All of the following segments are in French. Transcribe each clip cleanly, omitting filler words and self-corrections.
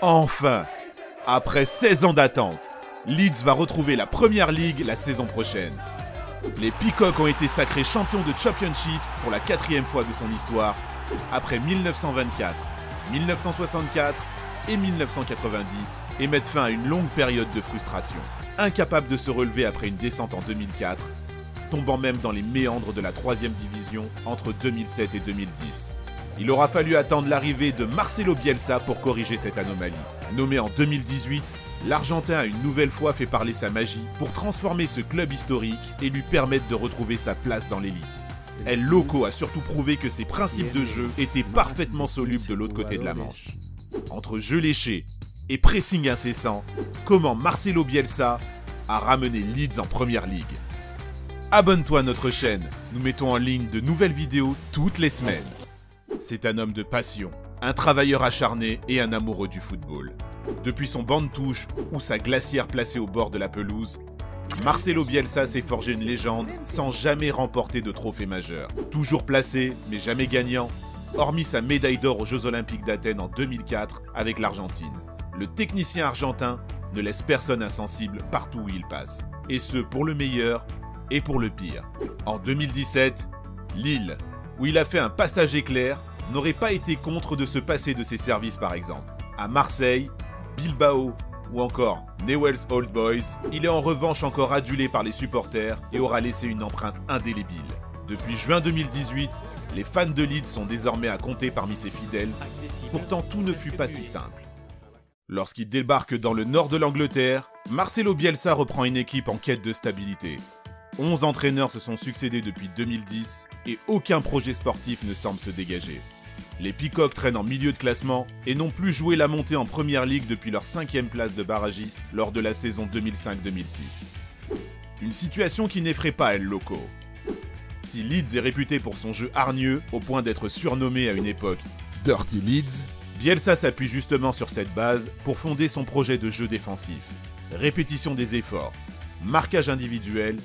Enfin, après 16 ans d'attente, Leeds va retrouver la Première Ligue la saison prochaine. Les Peacocks ont été sacrés champions de Championships pour la 4e fois de son histoire, après 1924, 1964 et 1990, et mettent fin à une longue période de frustration. Incapables de se relever après une descente en 2004, tombant même dans les méandres de la 3e division entre 2007 et 2010. Il aura fallu attendre l'arrivée de Marcelo Bielsa pour corriger cette anomalie. Nommé en 2018, l'Argentin a une nouvelle fois fait parler sa magie pour transformer ce club historique et lui permettre de retrouver sa place dans l'élite. El Loco a surtout prouvé que ses principes de jeu étaient parfaitement solubles de l'autre côté de la Manche. Entre jeu léché et pressing incessant, comment Marcelo Bielsa a ramené Leeds en Première Ligue. Abonne-toi à notre chaîne, nous mettons en ligne de nouvelles vidéos toutes les semaines. C'est un homme de passion, un travailleur acharné et un amoureux du football. Depuis son banc de touche ou sa glacière placée au bord de la pelouse, Marcelo Bielsa s'est forgé une légende sans jamais remporter de trophée majeur. Toujours placé, mais jamais gagnant, hormis sa médaille d'or aux Jeux Olympiques d'Athènes en 2004 avec l'Argentine. Le technicien argentin ne laisse personne insensible partout où il passe. Et ce pour le meilleur et pour le pire. En 2017, Lille, où il a fait un passage éclair, n'aurait pas été contre de se passer de ses services par exemple. À Marseille, Bilbao ou encore Newell's Old Boys, il est en revanche encore adulé par les supporters et aura laissé une empreinte indélébile. Depuis juin 2018, les fans de Leeds sont désormais à compter parmi ses fidèles, pourtant tout ne fut pas si simple. Lorsqu'il débarque dans le nord de l'Angleterre, Marcelo Bielsa reprend une équipe en quête de stabilité. 11 entraîneurs se sont succédés depuis 2010 et aucun projet sportif ne semble se dégager. Les Peacocks traînent en milieu de classement et n'ont plus joué la montée en Première Ligue depuis leur 5e place de barragiste lors de la saison 2005-2006. Une situation qui n'effraie pas El Loco. Si Leeds est réputé pour son jeu hargneux au point d'être surnommé à une époque Dirty Leeds, Bielsa s'appuie justement sur cette base pour fonder son projet de jeu défensif. Répétition des efforts, marquage individuel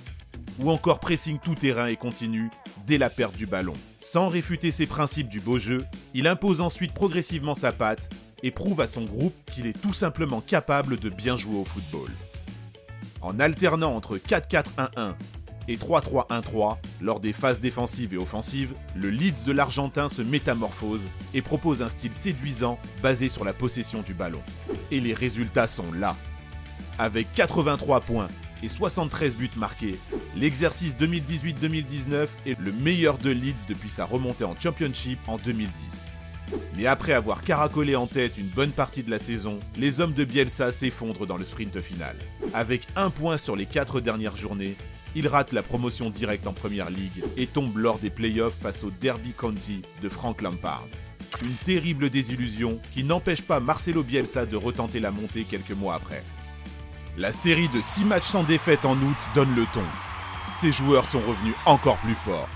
ou encore pressing tout-terrain et continu dès la perte du ballon. Sans réfuter ses principes du beau jeu, il impose ensuite progressivement sa patte et prouve à son groupe qu'il est tout simplement capable de bien jouer au football. En alternant entre 4-4-1-1 et 3-3-1-3 lors des phases défensives et offensives, le Leeds de l'Argentin se métamorphose et propose un style séduisant basé sur la possession du ballon. Et les résultats sont là. Avec 83 points et 73 buts marqués, l'exercice 2018-2019 est le meilleur de Leeds depuis sa remontée en Championship en 2010. Mais après avoir caracolé en tête une bonne partie de la saison, les hommes de Bielsa s'effondrent dans le sprint final. Avec 1 point sur les 4 dernières journées, il rate la promotion directe en Première Ligue et tombe lors des playoffs face au Derby County de Frank Lampard. Une terrible désillusion qui n'empêche pas Marcelo Bielsa de retenter la montée quelques mois après. La série de 6 matchs sans défaite en août donne le ton. Ses joueurs sont revenus encore plus forts.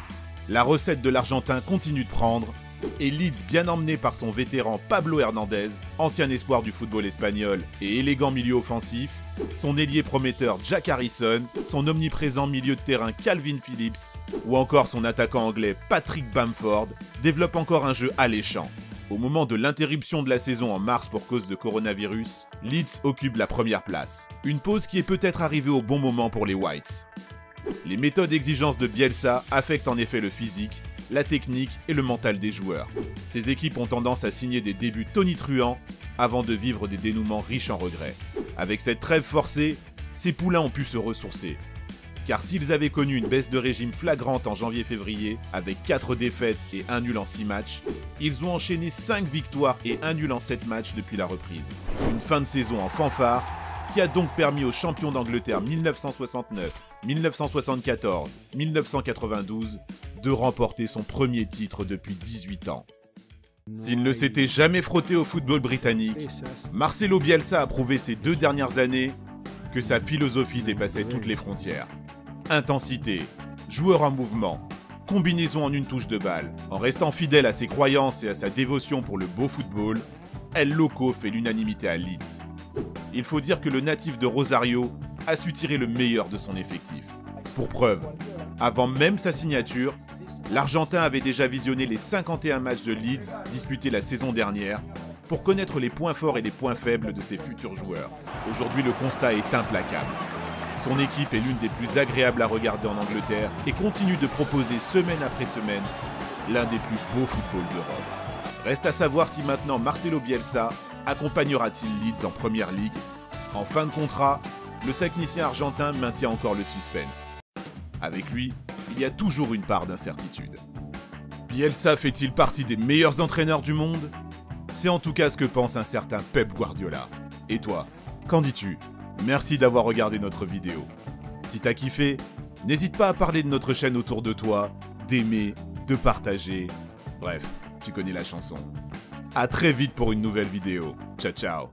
La recette de l'Argentin continue de prendre, et Leeds, bien emmené par son vétéran Pablo Hernandez, ancien espoir du football espagnol et élégant milieu offensif, son ailier prometteur Jack Harrison, son omniprésent milieu de terrain Calvin Phillips, ou encore son attaquant anglais Patrick Bamford, développe encore un jeu alléchant. Au moment de l'interruption de la saison en mars pour cause de coronavirus, Leeds occupe la première place. Une pause qui est peut-être arrivée au bon moment pour les Whites. Les méthodes exigences de Bielsa affectent en effet le physique, la technique et le mental des joueurs. Ces équipes ont tendance à signer des débuts tonitruants avant de vivre des dénouements riches en regrets. Avec cette trêve forcée, ces poulains ont pu se ressourcer. Car s'ils avaient connu une baisse de régime flagrante en janvier-février, avec 4 défaites et 1 nul en 6 matchs, ils ont enchaîné 5 victoires et 1 nul en 7 matchs depuis la reprise. Une fin de saison en fanfare, qui a donc permis aux champions d'Angleterre 1969, 1974, 1992 de remporter son premier titre depuis 18 ans. S'il ne s'était jamais frotté au football britannique, Marcelo Bielsa a prouvé ces 2 dernières années que sa philosophie dépassait toutes les frontières. Intensité, joueur en mouvement, combinaison en une touche de balle. En restant fidèle à ses croyances et à sa dévotion pour le beau football, El Loco fait l'unanimité à Leeds. Il faut dire que le natif de Rosario a su tirer le meilleur de son effectif. Pour preuve, avant même sa signature, l'Argentin avait déjà visionné les 51 matchs de Leeds disputés la saison dernière pour connaître les points forts et les points faibles de ses futurs joueurs. Aujourd'hui, le constat est implacable. Son équipe est l'une des plus agréables à regarder en Angleterre et continue de proposer semaine après semaine l'un des plus beaux footballs d'Europe. Reste à savoir si maintenant Marcelo Bielsa accompagnera-t-il Leeds en Première Ligue. En fin de contrat, le technicien argentin maintient encore le suspense. Avec lui, il y a toujours une part d'incertitude. Bielsa fait-il partie des meilleurs entraîneurs du monde ? C'est en tout cas ce que pense un certain Pep Guardiola. Et toi, qu'en dis-tu ? Merci d'avoir regardé notre vidéo. Si t'as kiffé, n'hésite pas à parler de notre chaîne autour de toi, d'aimer, de partager. Bref, tu connais la chanson. À très vite pour une nouvelle vidéo. Ciao ciao.